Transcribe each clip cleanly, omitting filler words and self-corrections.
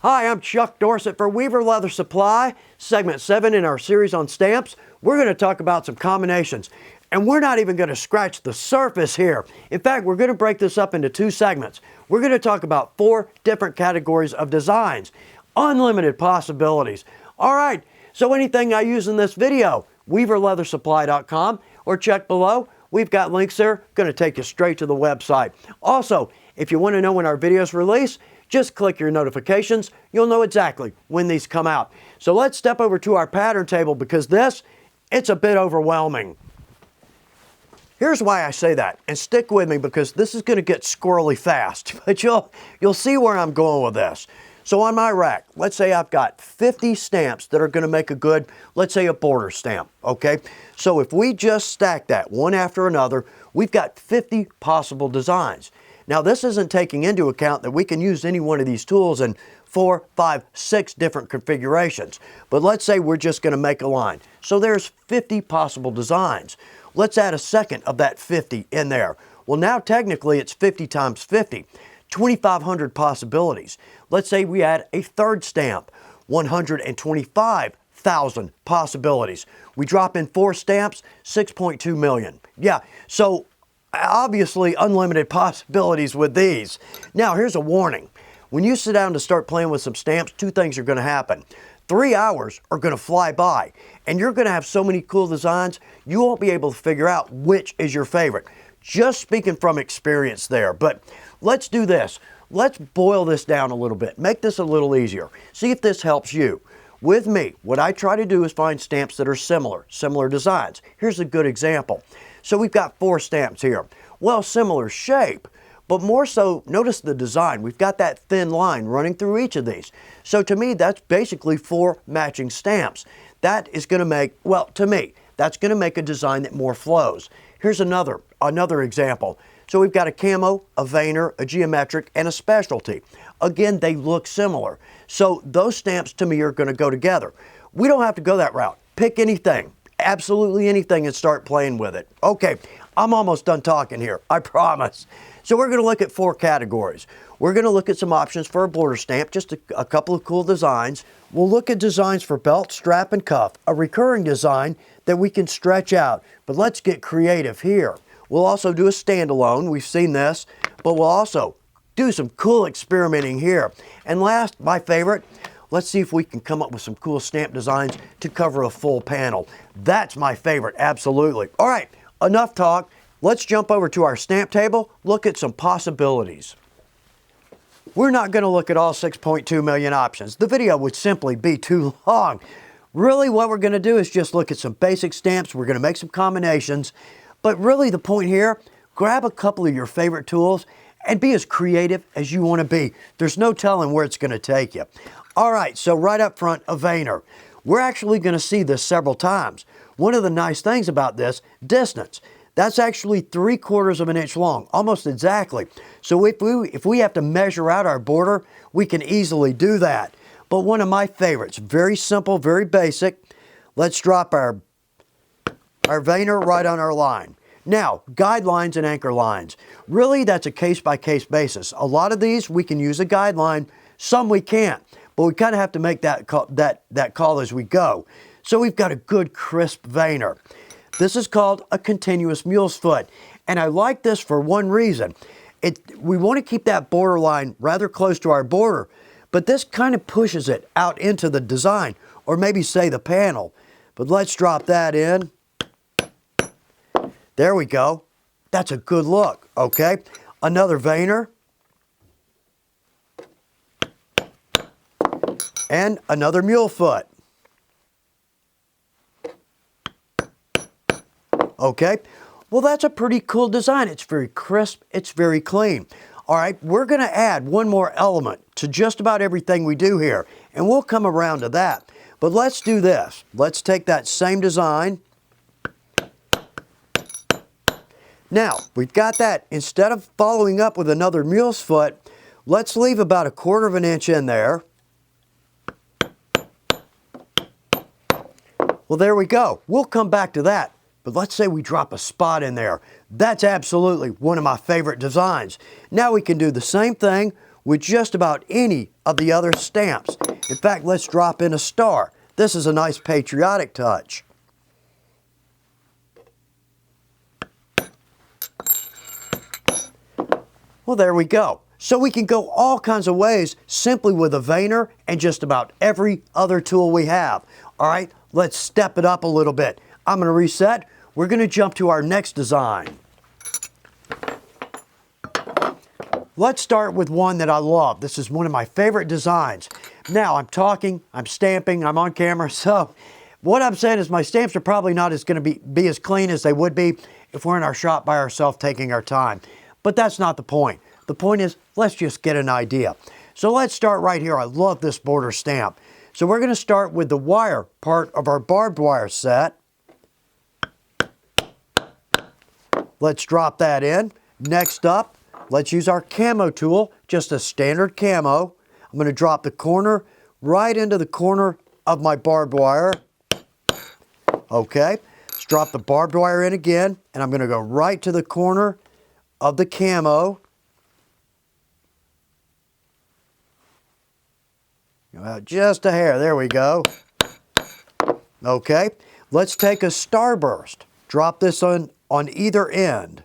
Hi, I'm Chuck Dorsett for Weaver Leather Supply, segment 7 in our series on stamps. We're going to talk about some combinations, and we're not even going to scratch the surface here. In fact, we're going to break this up into 2 segments. We're going to talk about 4 different categories of designs, unlimited possibilities. All right, so anything I use in this video, weaverleathersupply.com, or check below. We've got links there, going to take you straight to the website. Also, if you want to know when our videos release, just click your notifications. You'll know exactly when these come out. So let's step over to our pattern table because it's a bit overwhelming. Here's why I say that, and stick with me because this is going to get squirrely fast, but you'll see where I'm going with this. So on my rack, let's say I've got 50 stamps that are going to make a good, let's say a border stamp, okay? So if we just stack that one after another, we've got 50 possible designs. Now this isn't taking into account that we can use any one of these tools in 4, 5, 6 different configurations. But let's say we're just going to make a line. So there's 50 possible designs. Let's add a second of that 50 in there. Well, now technically it's 50 times 50, 2,500 possibilities. Let's say we add a third stamp, 125,000 possibilities. We drop in 4 stamps, 6.2 million. Yeah, so obviously unlimited possibilities with these. Now here's a warning. When you sit down to start playing with some stamps, 2 things are going to happen. 3 hours are going to fly by, and you're going to have so many cool designs, you won't be able to figure out which is your favorite. Just speaking from experience there, but let's do this. Let's boil this down a little bit, make this a little easier. See if this helps you. With me, what I try to do is find stamps that are similar designs. Here's a good example. So we've got 4 stamps here. Well, similar shape, but more so, notice the design. We've got that thin line running through each of these. So to me, that's basically 4 matching stamps. That is going to make, well, to me, that's going to make a design that more flows. Here's another example. So we've got a camo, a veinner, a geometric, and a specialty. Again, they look similar. So those stamps to me are going to go together. We don't have to go that route. Pick anything, absolutely anything, and start playing with it. Okay, I'm almost done talking here, I promise. So we're going to look at 4 categories. We're going to look at some options for a border stamp, just a couple of cool designs. We'll look at designs for belt, strap, and cuff, a recurring design that we can stretch out. But let's get creative here. We'll also do a standalone. We've seen this, but we'll also do some cool experimenting here. And last, my favorite, let's see if we can come up with some cool stamp designs to cover a full panel. That's my favorite, absolutely. All right, enough talk. Let's jump over to our stamp table, look at some possibilities. We're not going to look at all 6.2 million options. The video would simply be too long. Really, what we're going to do is just look at some basic stamps. We're going to make some combinations. But really the point here, grab a couple of your favorite tools and be as creative as you want to be. There's no telling where it's going to take you. All right, so right up front, a veinner. We're actually going to see this several times. One of the nice things about this, distance. That's actually 3/4 of an inch long, almost exactly. So if we have to measure out our border, we can easily do that. But one of my favorites, very simple, very basic. Let's drop our veinner right on our line. Now, guidelines and anchor lines. Really, that's a case-by-case basis. A lot of these, we can use a guideline. Some we can't, but we kind of have to make that call as we go. So we've got a good, crisp veinner. This is called a continuous mule's foot, and I like this for one reason. We want to keep that border line rather close to our border, but this kind of pushes it out into the design, or maybe say the panel. But let's drop that in. There we go. That's a good look, okay? Another veinner. And another mule foot. Okay, well that's a pretty cool design. It's very crisp, it's very clean. All right, we're going to add one more element to just about everything we do here, and we'll come around to that. But let's do this. Let's take that same design. Now, we've got that. Instead of following up with another mule's foot, let's leave about 1/4 of an inch in there. Well, there we go. We'll come back to that. But let's say we drop a spot in there. That's absolutely one of my favorite designs. Now we can do the same thing with just about any of the other stamps. In fact, let's drop in a star. This is a nice patriotic touch. Well, there we go. So we can go all kinds of ways simply with a veiner and just about every other tool we have. All right, let's step it up a little bit. I'm going to reset. We're going to jump to our next design. Let's start with one that I love. This is one of my favorite designs. Now, I'm talking, I'm stamping, I'm on camera, so what I'm saying is my stamps are probably not as going to be as clean as they would be if we're in our shop by ourselves taking our time. But that's not the point. The point is, let's just get an idea. So let's start right here. I love this border stamp. So we're going to start with the wire part of our barbed wire set. Let's drop that in. Next up, let's use our camo tool, just a standard camo. I'm going to drop the corner right into the corner of my barbed wire. Okay, let's drop the barbed wire in again, and I'm going to go right to the corner of the camo. Just a hair, there we go. Okay, let's take a starburst. Drop this on either end.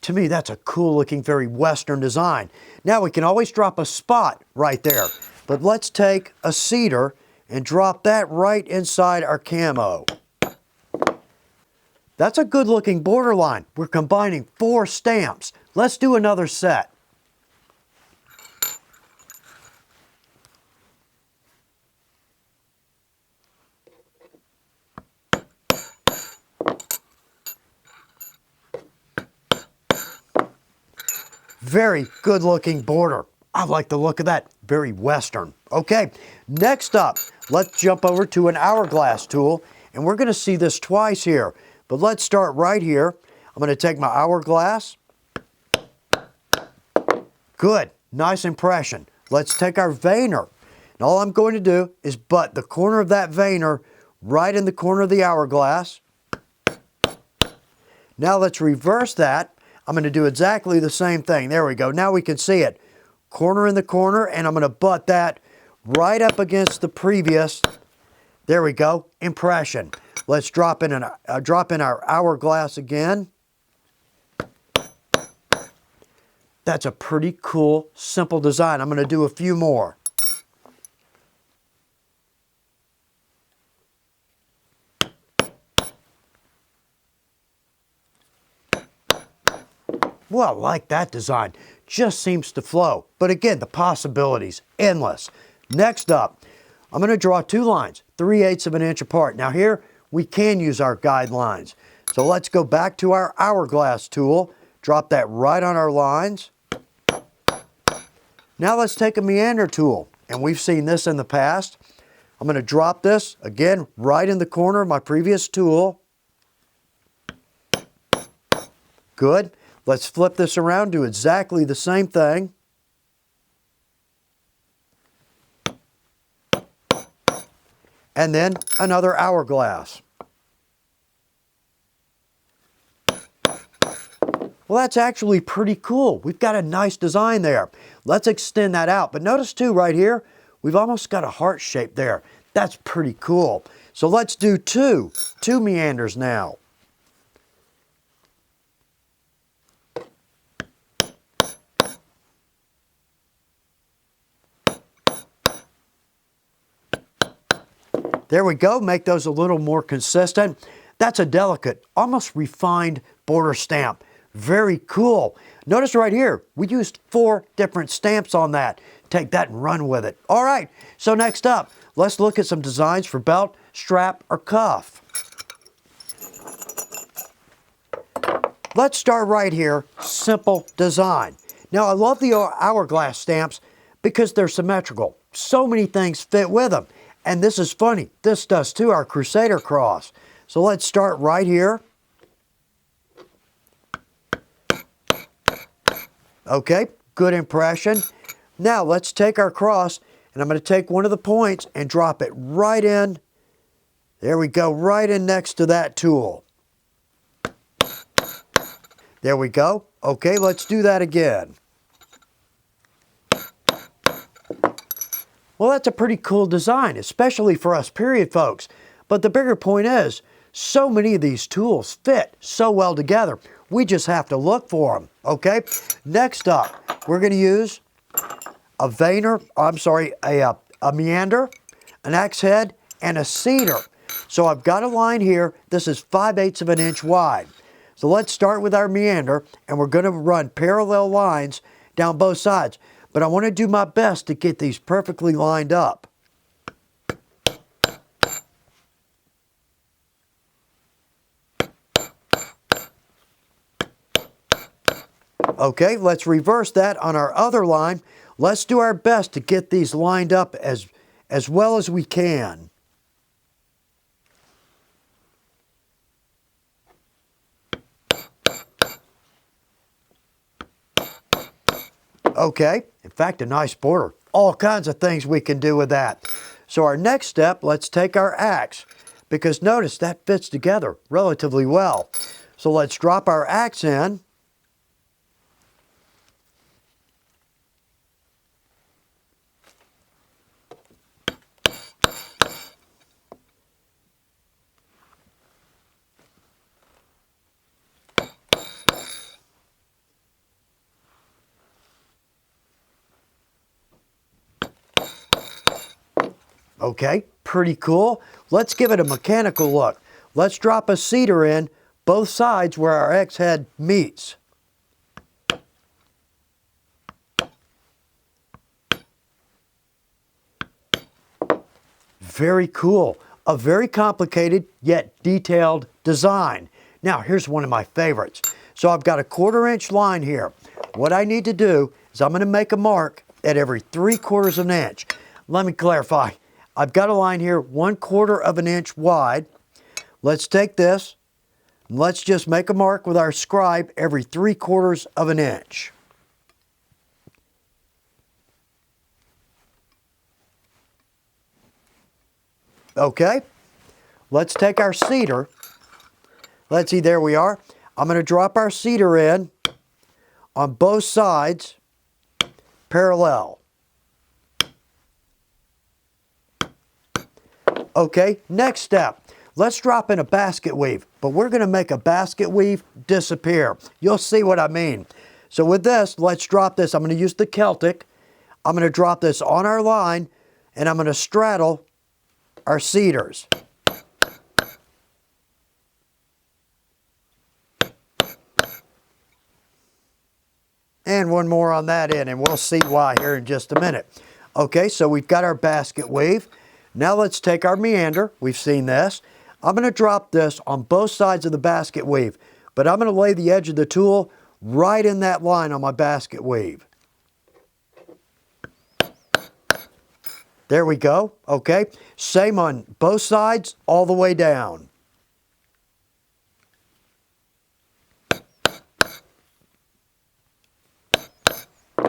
To me, that's a cool looking, very Western design. Now we can always drop a spot right there, but let's take a cedar and drop that right inside our camo. That's a good looking borderline. We're combining 4 stamps. Let's do another set. Very good looking border. I like the look of that. Very Western. Okay, next up, let's jump over to an hourglass tool, and we're going to see this twice here. But let's start right here. I'm going to take my hourglass. Good, nice impression. Let's take our veiner. And all I'm going to do is butt the corner of that veiner right in the corner of the hourglass. Now let's reverse that. I'm going to do exactly the same thing. There we go. Now we can see it. Corner in the corner, and I'm going to butt that right up against the previous. There we go. Impression. Let's drop in our hourglass again. That's a pretty cool, simple design. I'm going to do a few more. Well, I like that design. Just seems to flow. But again, the possibilities, endless. Next up, I'm going to draw 2 lines, 3/8 of an inch apart. Now here, we can use our guidelines. So let's go back to our hourglass tool, drop that right on our lines. Now let's take a meander tool, and we've seen this in the past. I'm going to drop this, again, right in the corner of my previous tool. Good. Let's flip this around, do exactly the same thing. And then another hourglass. Well, that's actually pretty cool. We've got a nice design there. Let's extend that out. But notice too, right here, we've almost got a heart shape there. That's pretty cool. So let's do two meanders now. There we go, make those a little more consistent. That's a delicate, almost refined border stamp. Very cool. Notice right here, we used 4 different stamps on that. Take that and run with it. All right, so next up, let's look at some designs for belt, strap, or cuff. Let's start right here, simple design. Now I love the hourglass stamps because they're symmetrical. So many things fit with them. And this is funny, this does too, our Crusader cross. So let's start right here. Okay, good impression. Now let's take our cross, and I'm going to take one of the points and drop it right in There we go, right in next to that tool. There we go. Okay, let's do that again. Well, that's a pretty cool design, especially for us period folks. But the bigger point is, so many of these tools fit so well together. We just have to look for them, okay? Next up, we're going to use a meander, an axe head, and a cedar. So I've got a line here. This is 5/8 of an inch wide. So let's start with our meander, and we're going to run parallel lines down both sides. But I want to do my best to get these perfectly lined up. Okay, let's reverse that on our other line. Let's do our best to get these lined up as well as we can. Okay, in fact, a nice border. All kinds of things we can do with that. So our next step, let's take our axe, because notice that fits together relatively well. So let's drop our axe in. Okay, pretty cool. Let's give it a mechanical look. Let's drop a cedar in both sides where our axe head meets. Very cool. A very complicated yet detailed design. Now here's one of my favorites. So I've got a 1/4 inch line here. What I need to do is I'm going to make a mark at every 3/4 of an inch. Let me clarify. I've got a line here 1/4 of an inch wide. Let's take this and let's just make a mark with our scribe every 3/4 of an inch. Okay, let's take our cedar. Let's see, there we are. I'm going to drop our cedar in on both sides parallel. Okay, next step. Let's drop in a basket weave, but we're going to make a basket weave disappear. You'll see what I mean. So with this, let's drop this. I'm going to use the Celtic. I'm going to drop this on our line, and I'm going to straddle our cedars. And one more on that end, and we'll see why here in just a minute. Okay, so we've got our basket weave. Now let's take our meander. We've seen this. I'm going to drop this on both sides of the basket weave, but I'm going to lay the edge of the tool right in that line on my basket weave. There we go. Okay, same on both sides all the way down.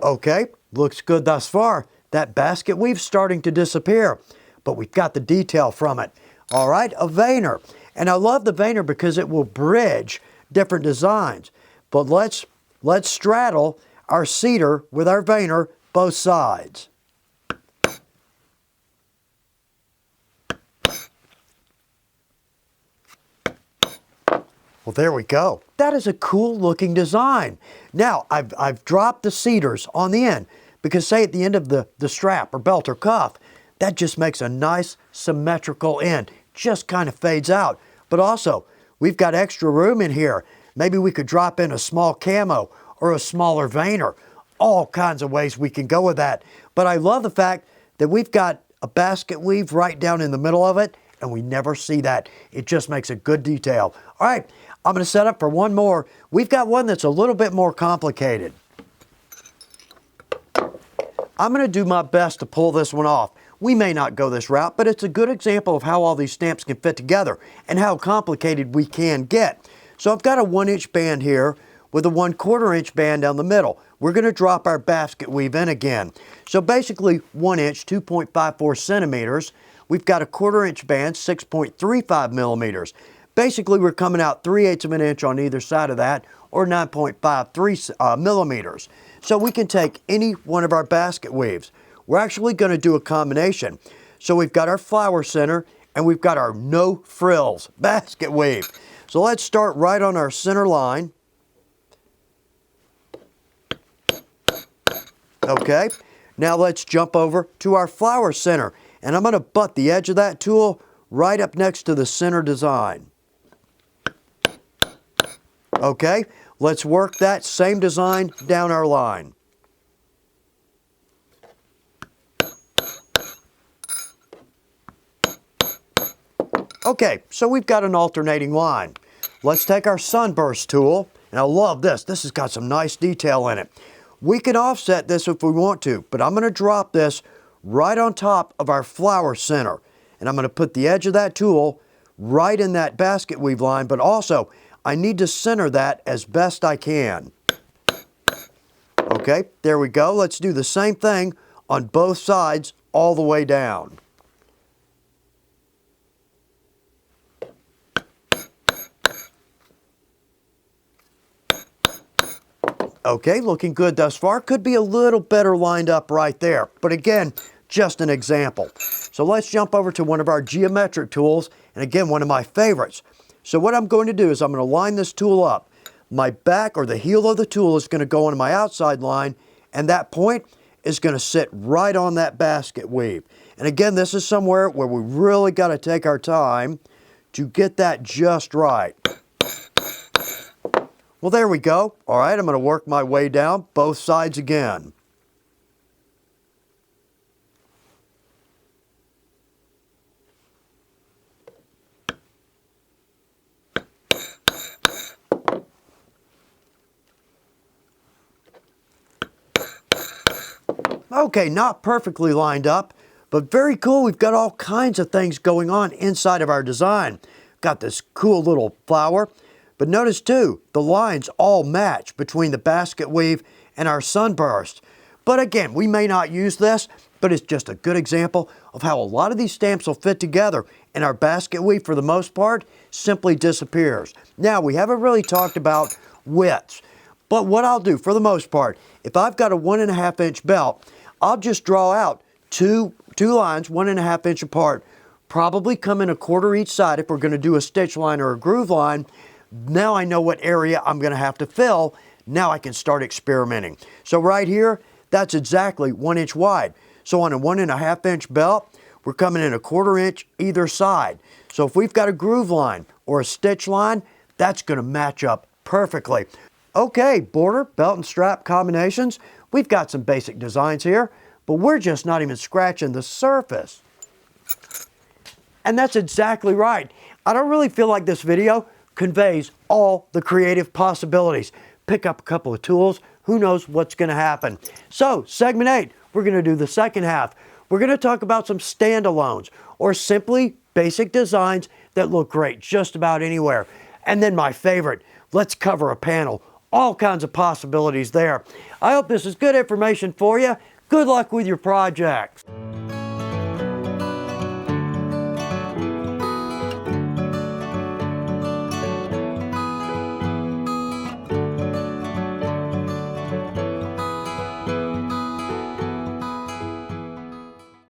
Okay, looks good thus far. That basket weave's starting to disappear, but we've got the detail from it. All right, a veiner. And I love the veiner because it will bridge different designs. But let's straddle our cedar with our veiner both sides. Well, there we go. That is a cool looking design. Now, I've dropped the cedars on the end because, say, at the end of the strap or belt or cuff, that just makes a nice symmetrical end. Just kind of fades out. But also, we've got extra room in here. Maybe we could drop in a small camo or a smaller veiner. All kinds of ways we can go with that. But I love the fact that we've got a basket weave right down in the middle of it, and we never see that. It just makes a good detail. All right, I'm going to set up for one more. We've got one that's a little bit more complicated. I'm going to do my best to pull this one off. We may not go this route, but it's a good example of how all these stamps can fit together and how complicated we can get. So I've got a 1-inch band here with a 1/4 inch band down the middle. We're going to drop our basket weave in again. So basically 1 inch, 2.54 centimeters. we've got a 1/4 inch band, 6.35 millimeters. Basically, we're coming out 3/8 of an inch on either side of that, or 9.53 millimeters. So we can take any one of our basket weaves. We're actually going to do a combination. So we've got our flower center, and we've got our no frills basket weave. So let's start right on our center line. Okay, now let's jump over to our flower center, and I'm going to butt the edge of that tool right up next to the center design. Okay, let's work that same design down our line. Okay, so we've got an alternating line. Let's take our sunburst tool, and I love this. This has got some nice detail in it. We can offset this if we want to, but I'm going to drop this right on top of our flower center. And I'm going to put the edge of that tool right in that basket weave line, but also I need to center that as best I can. Okay, there we go. Let's do the same thing on both sides all the way down. Okay, looking good thus far. Could be a little better lined up right there. But again, just an example. So let's jump over to one of our geometric tools. And again, one of my favorites. So what I'm going to do is I'm going to line this tool up. My back or the heel of the tool is going to go on my outside line. And that point is going to sit right on that basket weave. And again, this is somewhere where we really got to take our time to get that just right. Well, there we go. All right, I'm going to work my way down both sides again. Okay, not perfectly lined up, but very cool. We've got all kinds of things going on inside of our design. Got this cool little flower. But notice too, the lines all match between the basket weave and our sunburst. But again, we may not use this, but it's just a good example of how a lot of these stamps will fit together, and our basket weave, for the most part, simply disappears. Now, we haven't really talked about widths, but what I'll do for the most part, if I've got a 1.5 inch belt, I'll just draw out two lines 1.5 inch apart, probably come in 1/4 each side if we're going to do a stitch line or a groove line. Now I know what area I'm going to have to fill. Now I can start experimenting. So right here, that's exactly 1 inch wide. So on a 1.5 inch belt, we're coming in 1/4 inch either side. So if we've got a groove line or a stitch line, that's going to match up perfectly. Okay, border, belt, and strap combinations. We've got some basic designs here, but we're just not even scratching the surface. And that's exactly right. I don't really feel like this video conveys all the creative possibilities. Pick up a couple of tools, who knows what's going to happen. So, segment 8, we're going to do the second half. We're going to talk about some standalones, or simply basic designs that look great just about anywhere. And then my favorite, let's cover a panel. All kinds of possibilities there. I hope this is good information for you. Good luck with your projects.